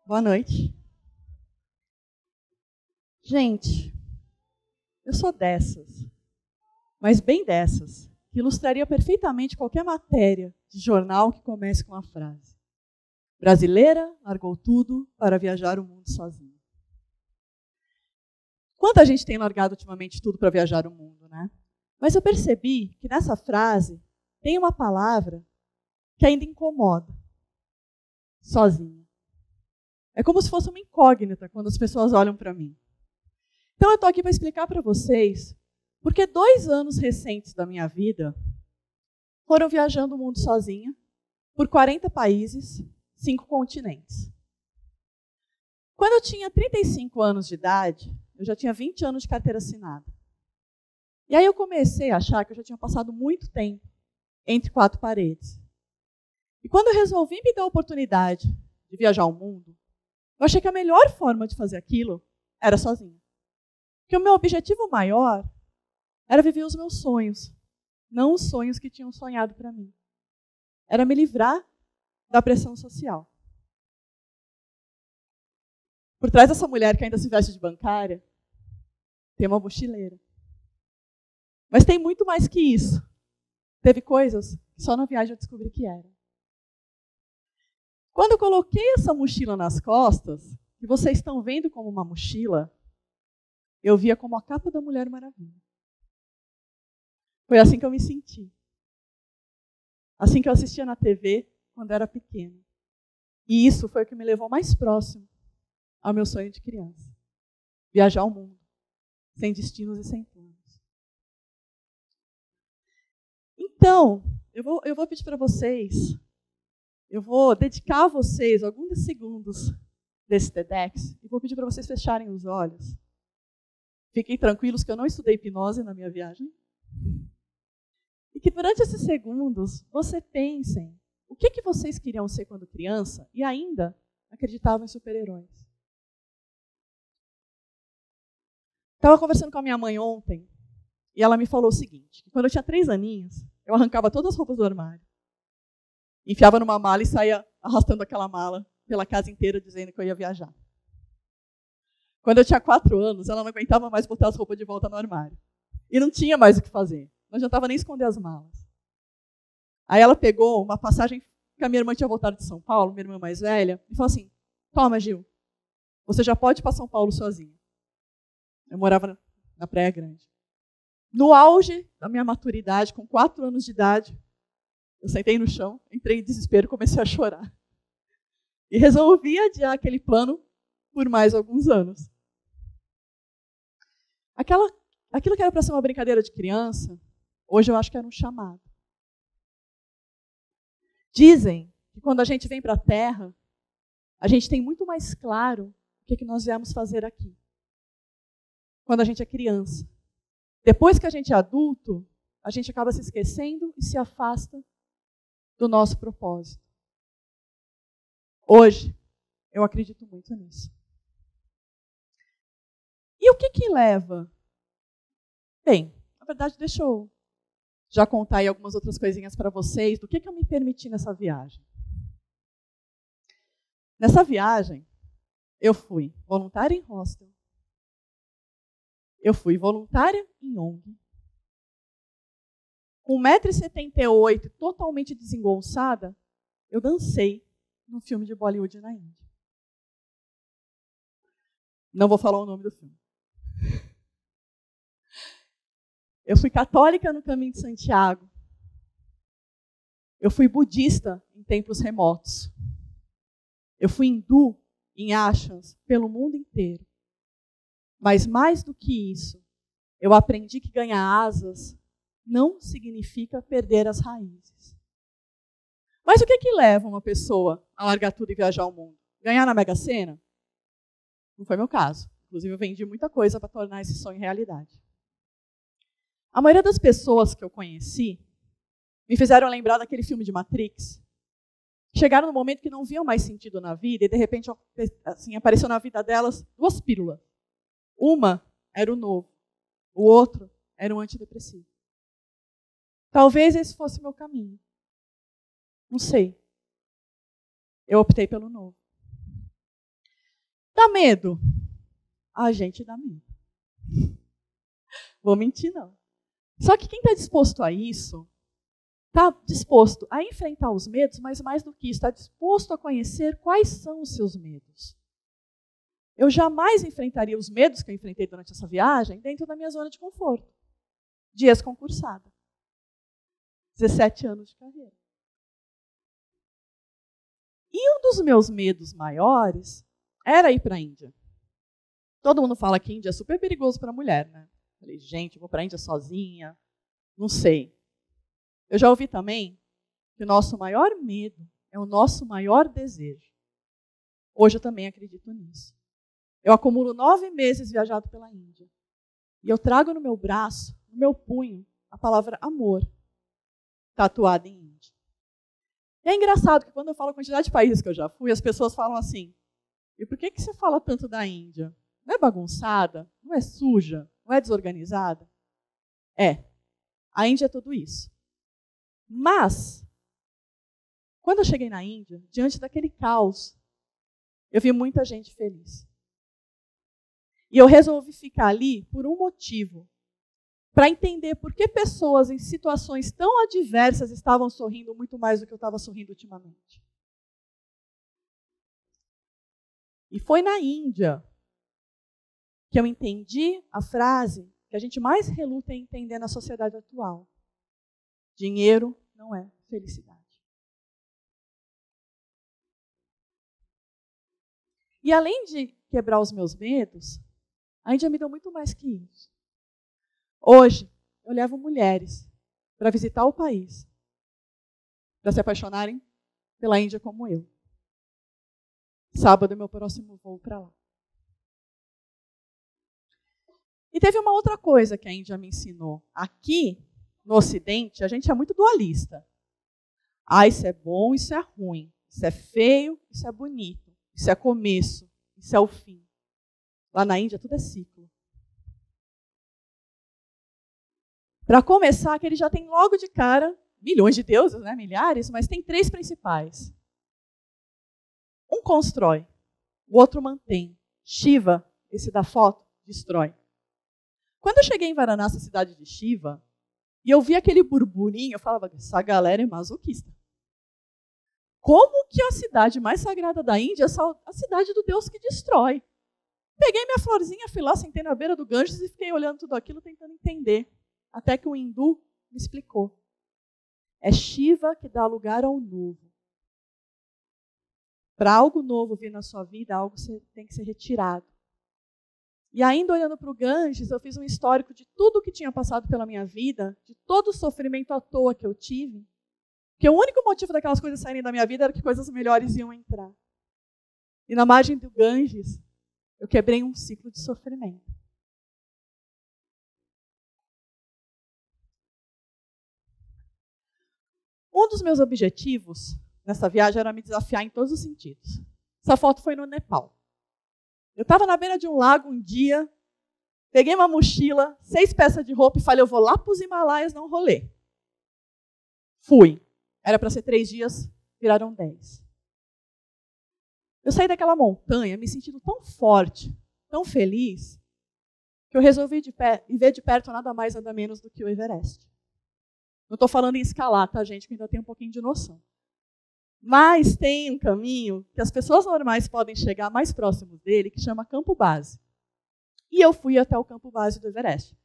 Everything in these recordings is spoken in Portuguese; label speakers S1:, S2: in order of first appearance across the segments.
S1: Boa noite. Gente, eu sou dessas, mas bem dessas, que ilustraria perfeitamente qualquer matéria de jornal que comece com a frase: brasileira largou tudo para viajar o mundo sozinha. Quanta gente tem largado ultimamente tudo para viajar o mundo, né? Mas eu percebi que nessa frase tem uma palavra que ainda incomoda: sozinha. É como se fosse uma incógnita quando as pessoas olham para mim. Então eu estou aqui para explicar para vocês porque 2 anos recentes da minha vida foram viajando o mundo sozinha, por 40 países, 5 continentes. Quando eu tinha 35 anos de idade, eu já tinha 20 anos de carteira assinada. E aí eu comecei a achar que eu já tinha passado muito tempo entre 4 paredes. E quando eu resolvi me dar a oportunidade de viajar o mundo, eu achei que a melhor forma de fazer aquilo era sozinha. Porque o meu objetivo maior era viver os meus sonhos, não os sonhos que tinham sonhado para mim. Era me livrar da pressão social. Por trás dessa mulher que ainda se veste de bancária, tem uma mochileira. Mas tem muito mais que isso. Teve coisas que só na viagem eu descobri que eram. Quando eu coloquei essa mochila nas costas, que vocês estão vendo como uma mochila, eu via como a capa da Mulher Maravilha. Foi assim que eu me senti. Assim que eu assistia na TV quando era pequena. E isso foi o que me levou mais próximo ao meu sonho de criança. Viajar o mundo, sem destinos e sem planos. Então, eu vou pedir para vocês, eu vou dedicar a vocês alguns segundos desse TEDx e vou pedir para vocês fecharem os olhos. Fiquem tranquilos que eu não estudei hipnose na minha viagem. E que durante esses segundos, você pensem o que vocês queriam ser quando criança e ainda acreditavam em super-heróis. Estava conversando com a minha mãe ontem e ela me falou o seguinte: que quando eu tinha 3 aninhos, eu arrancava todas as roupas do armário, enfiava numa mala e saía arrastando aquela mala pela casa inteira dizendo que eu ia viajar. Quando eu tinha 4 anos, ela não aguentava mais botar as roupas de volta no armário. E não tinha mais o que fazer. Não adiantava nem esconder as malas. Aí ela pegou uma passagem que a minha irmã tinha voltado de São Paulo, minha irmã mais velha, e falou assim: toma, Gil, você já pode ir para São Paulo sozinha. Eu morava na Praia Grande. No auge da minha maturidade, com 4 anos de idade, eu sentei no chão, entrei em desespero e comecei a chorar. E resolvi adiar aquele plano por mais alguns anos. Aquilo que era para ser uma brincadeira de criança, hoje eu acho que era um chamado. Dizem que quando a gente vem para a Terra, a gente tem muito mais claro o que nós viemos fazer aqui. Quando a gente é criança. Depois que a gente é adulto, a gente acaba se esquecendo e se afasta do nosso propósito. Hoje, eu acredito muito nisso. E o que leva? Bem, na verdade, deixa eu já contar aí algumas outras coisinhas para vocês do que eu me permiti nessa viagem. Nessa viagem, eu fui voluntária em hostel, eu fui voluntária em ONG, com 1,78 m, totalmente desengonçada, eu dancei num filme de Bollywood na Índia. Não vou falar o nome do filme. Eu fui católica no Caminho de Santiago. Eu fui budista em templos remotos. Eu fui hindu em ashrams pelo mundo inteiro. Mas mais do que isso, eu aprendi que ganhar asas não significa perder as raízes. Mas o que leva uma pessoa a largar tudo e viajar ao mundo? Ganhar na Mega Sena? Não foi meu caso. Inclusive, eu vendi muita coisa para tornar esse sonho realidade. A maioria das pessoas que eu conheci me fizeram lembrar daquele filme de Matrix. Chegaram no momento que não viam mais sentido na vida e, de repente, assim, apareceu na vida delas 2 pílulas. Uma era o novo, o outro era um antidepressivo. Talvez esse fosse o meu caminho. Não sei. Eu optei pelo novo. Dá medo? A gente dá medo. Vou mentir, não. Só que quem está disposto a isso, está disposto a enfrentar os medos, mas mais do que isso, está disposto a conhecer quais são os seus medos. Eu jamais enfrentaria os medos que eu enfrentei durante essa viagem dentro da minha zona de conforto. De ex-concursada. 17 anos de carreira. E um dos meus medos maiores era ir para a Índia. Todo mundo fala que a Índia é super perigoso para a mulher, né? Falei, gente, eu vou para a Índia sozinha. Não sei. Eu já ouvi também que o nosso maior medo é o nosso maior desejo. Hoje eu também acredito nisso. Eu acumulo 9 meses viajado pela Índia. E eu trago no meu braço, no meu punho, a palavra amor, tatuada em índio. E é engraçado que quando eu falo a quantidade de países que eu já fui, as pessoas falam assim, e por que você fala tanto da Índia? Não é bagunçada? Não é suja? Não é desorganizada? É. A Índia é tudo isso. Mas, quando eu cheguei na Índia, diante daquele caos, eu vi muita gente feliz. E eu resolvi ficar ali por um motivo. Para entender por que pessoas em situações tão adversas estavam sorrindo muito mais do que eu estava sorrindo ultimamente. E foi na Índia que eu entendi a frase que a gente mais reluta em entender na sociedade atual. Dinheiro não é felicidade. E além de quebrar os meus medos, a Índia me deu muito mais que isso. Hoje, eu levo mulheres para visitar o país, para se apaixonarem pela Índia como eu. Sábado é meu próximo voo para lá. E teve uma outra coisa que a Índia me ensinou. Aqui, no Ocidente, a gente é muito dualista. Ah, isso é bom, isso é ruim. Isso é feio, isso é bonito. Isso é começo, isso é o fim. Lá na Índia, tudo é ciclo. Para começar, que ele já tem logo de cara milhões de deuses, né? Milhares, mas tem 3 principais. Um constrói, o outro mantém. Shiva, esse da foto, destrói. Quando eu cheguei em Varanasi, cidade de Shiva, e eu vi aquele burburinho, eu falava, essa galera é masoquista. Como que a cidade mais sagrada da Índia é a cidade do Deus que destrói? Peguei minha florzinha, fui lá, sentei na beira do Ganges e fiquei olhando tudo aquilo, tentando entender. Até que um hindu me explicou. É Shiva que dá lugar ao novo. Para algo novo vir na sua vida, algo tem que ser retirado. E ainda olhando para o Ganges, eu fiz um histórico de tudo que tinha passado pela minha vida, de todo o sofrimento à toa que eu tive, que o único motivo daquelas coisas saírem da minha vida era que coisas melhores iam entrar. E na margem do Ganges, eu quebrei um ciclo de sofrimento. Um dos meus objetivos nessa viagem era me desafiar em todos os sentidos. Essa foto foi no Nepal. Eu estava na beira de um lago um dia, peguei uma mochila, 6 peças de roupa e falei, eu vou lá para os Himalaias dar um rolê. Fui. Era para ser 3 dias, viraram 10. Eu saí daquela montanha me sentindo tão forte, tão feliz, que eu resolvi ver de perto nada mais, nada menos do que o Everest. Não estou falando em escalar, tá, gente, que ainda tem um pouquinho de noção. Mas tem um caminho que as pessoas normais podem chegar mais próximos dele, que chama Campo Base. E eu fui até o Campo Base do Everest,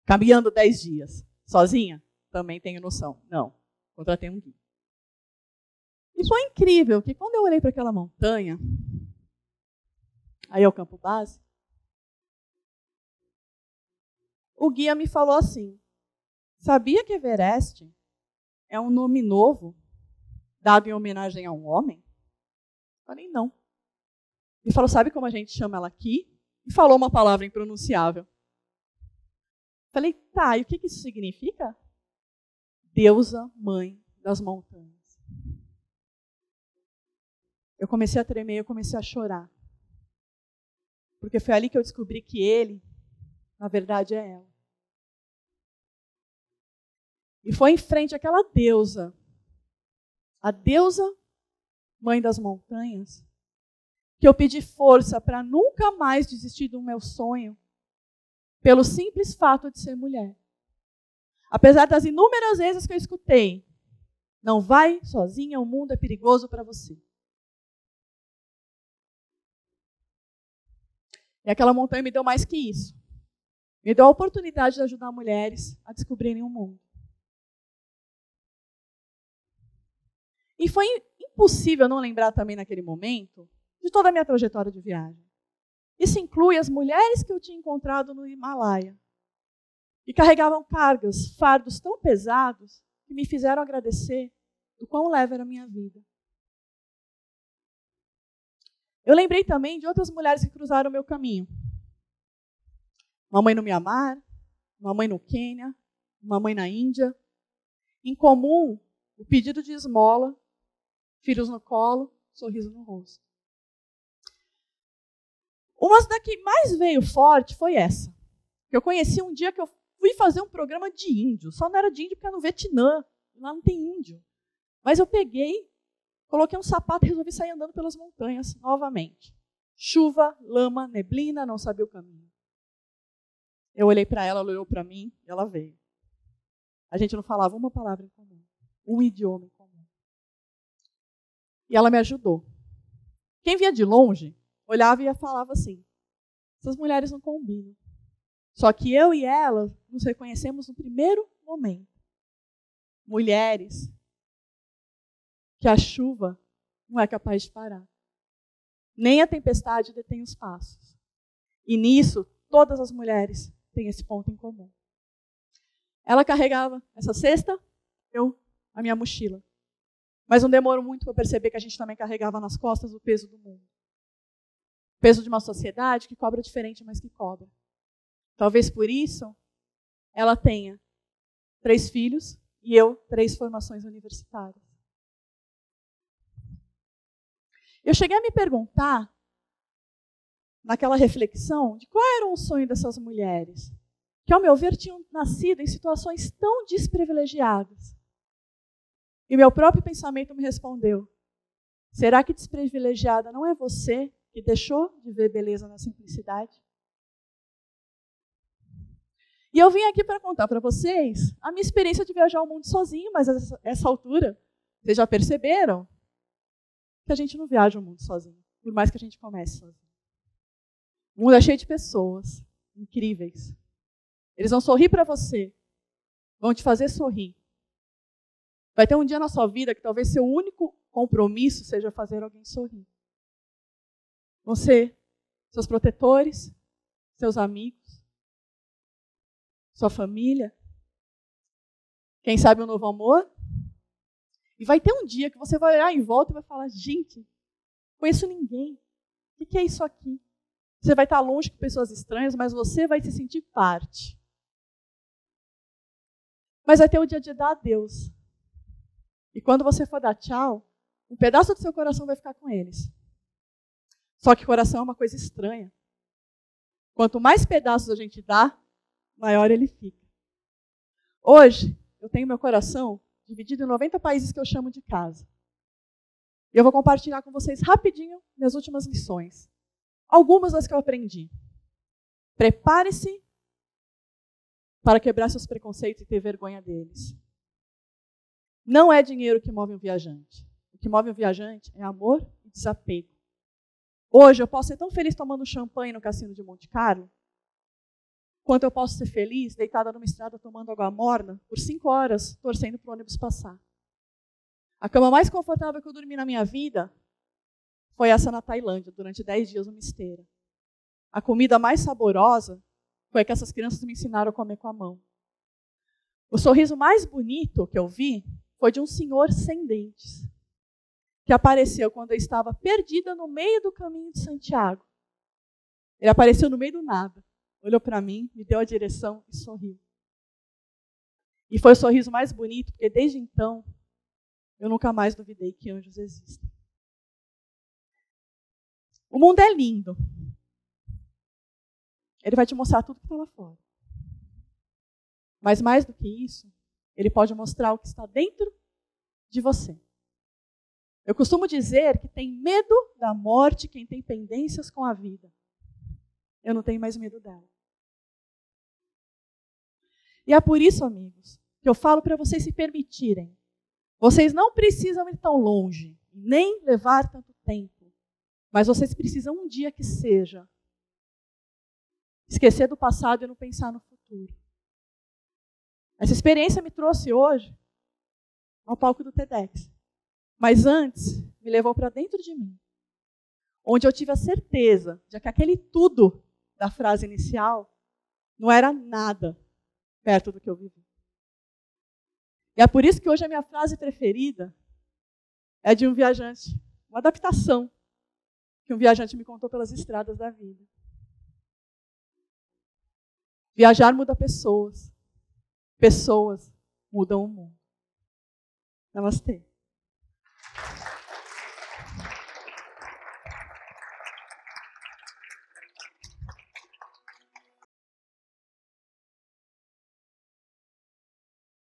S1: caminhando 10 dias. Sozinha? Também tenho noção. Não, contratei um guia. E foi incrível que quando eu olhei para aquela montanha, aí é o Campo Base, o guia me falou assim, sabia que Everest é um nome novo dado em homenagem a um homem? Falei, não. Ele falou, sabe como a gente chama ela aqui? E falou uma palavra impronunciável. Falei, tá, e o que isso significa? Deusa Mãe das Montanhas. Eu comecei a tremer, eu comecei a chorar. Porque foi ali que eu descobri que ele, na verdade, é ela. E foi em frente àquela deusa, a deusa Mãe das Montanhas, que eu pedi força para nunca mais desistir do meu sonho pelo simples fato de ser mulher. Apesar das inúmeras vezes que eu escutei, não vai sozinha, o mundo é perigoso para você. E aquela montanha me deu mais que isso. Me deu a oportunidade de ajudar mulheres a descobrirem o mundo. E foi impossível não lembrar também naquele momento de toda a minha trajetória de viagem. Isso inclui as mulheres que eu tinha encontrado no Himalaia, que carregavam cargas, fardos tão pesados, que me fizeram agradecer o quão leve era a minha vida. Eu lembrei também de outras mulheres que cruzaram o meu caminho. Uma mãe no Mianmar, uma mãe no Quênia, uma mãe na Índia. Em comum, o pedido de esmola, filhos no colo, sorriso no rosto. Uma das que mais veio forte foi essa. Eu conheci um dia que eu fui fazer um programa de índio. Só não era de índio porque era no Vietnã. Lá não tem índio. Mas eu peguei, coloquei um sapato e resolvi sair andando pelas montanhas novamente. Chuva, lama, neblina, não sabia o caminho. Eu olhei para ela, ela olhou para mim e ela veio. A gente não falava uma palavra em comum, um idioma em comum. E ela me ajudou. Quem via de longe, olhava e falava assim, essas mulheres não combinam. Só que eu e ela nos reconhecemos no primeiro momento. Mulheres que a chuva não é capaz de parar. Nem a tempestade detém os passos. E nisso, todas as mulheres têm esse ponto em comum. Ela carregava essa cesta, eu a minha mochila. Mas não demorou muito para eu perceber que a gente também carregava nas costas o peso do mundo. O peso de uma sociedade que cobra diferente, mas que cobra. Talvez por isso ela tenha 3 filhos e eu 3 formações universitárias. Eu cheguei a me perguntar, naquela reflexão, de qual era o sonho dessas mulheres, que, ao meu ver, tinham nascido em situações tão desprivilegiadas. E meu próprio pensamento me respondeu, será que desprivilegiada não é você que deixou de ver beleza na simplicidade? E eu vim aqui para contar para vocês a minha experiência de viajar o mundo sozinho, mas a essa altura, vocês já perceberam que a gente não viaja o mundo sozinho, por mais que a gente comece sozinho. O mundo é cheio de pessoas incríveis. Eles vão sorrir para você, vão te fazer sorrir. Vai ter um dia na sua vida que talvez seu único compromisso seja fazer alguém sorrir. Vão ser seus protetores, seus amigos, sua família, quem sabe um novo amor. E vai ter um dia que você vai olhar em volta e vai falar, gente, conheço ninguém. O que é isso aqui? Você vai estar longe com pessoas estranhas, mas você vai se sentir parte. Mas vai ter o dia de dar adeus. E quando você for dar tchau, um pedaço do seu coração vai ficar com eles. Só que coração é uma coisa estranha. Quanto mais pedaços a gente dá, maior ele fica. Hoje, eu tenho meu coração dividido em 90 países que eu chamo de casa. E eu vou compartilhar com vocês rapidinho minhas últimas lições. Algumas das que eu aprendi. Prepare-se para quebrar seus preconceitos e ter vergonha deles. Não é dinheiro que move um viajante. O que move um viajante é amor e desapego. Hoje eu posso ser tão feliz tomando champanhe no cassino de Monte Carlo, quanto eu posso ser feliz deitada numa estrada tomando água morna por 5 horas, torcendo para o ônibus passar. A cama mais confortável que eu dormi na minha vida foi essa na Tailândia, durante 10 dias numa esteira. A comida mais saborosa foi a que essas crianças me ensinaram a comer com a mão. O sorriso mais bonito que eu vi foi de um senhor sem dentes, que apareceu quando eu estava perdida no meio do caminho de Santiago. Ele apareceu no meio do nada, olhou para mim, me deu a direção e sorriu. E foi o sorriso mais bonito, porque desde então, eu nunca mais duvidei que anjos existem. O mundo é lindo. Ele vai te mostrar tudo que está lá fora. Mas mais do que isso, ele pode mostrar o que está dentro de você. Eu costumo dizer que tem medo da morte quem tem pendências com a vida. Eu não tenho mais medo dela. E é por isso, amigos, que eu falo para vocês se permitirem. Vocês não precisam ir tão longe, nem levar tanto tempo. Mas vocês precisam um dia que seja esquecer do passado e não pensar no futuro. Essa experiência me trouxe hoje ao palco do TEDx. Mas antes, me levou para dentro de mim, onde eu tive a certeza de que aquele tudo da frase inicial não era nada perto do que eu vivi. E é por isso que hoje a minha frase preferida é de um viajante, uma adaptação que um viajante me contou pelas estradas da vida. Viajar muda pessoas. Pessoas mudam o mundo. Namastê.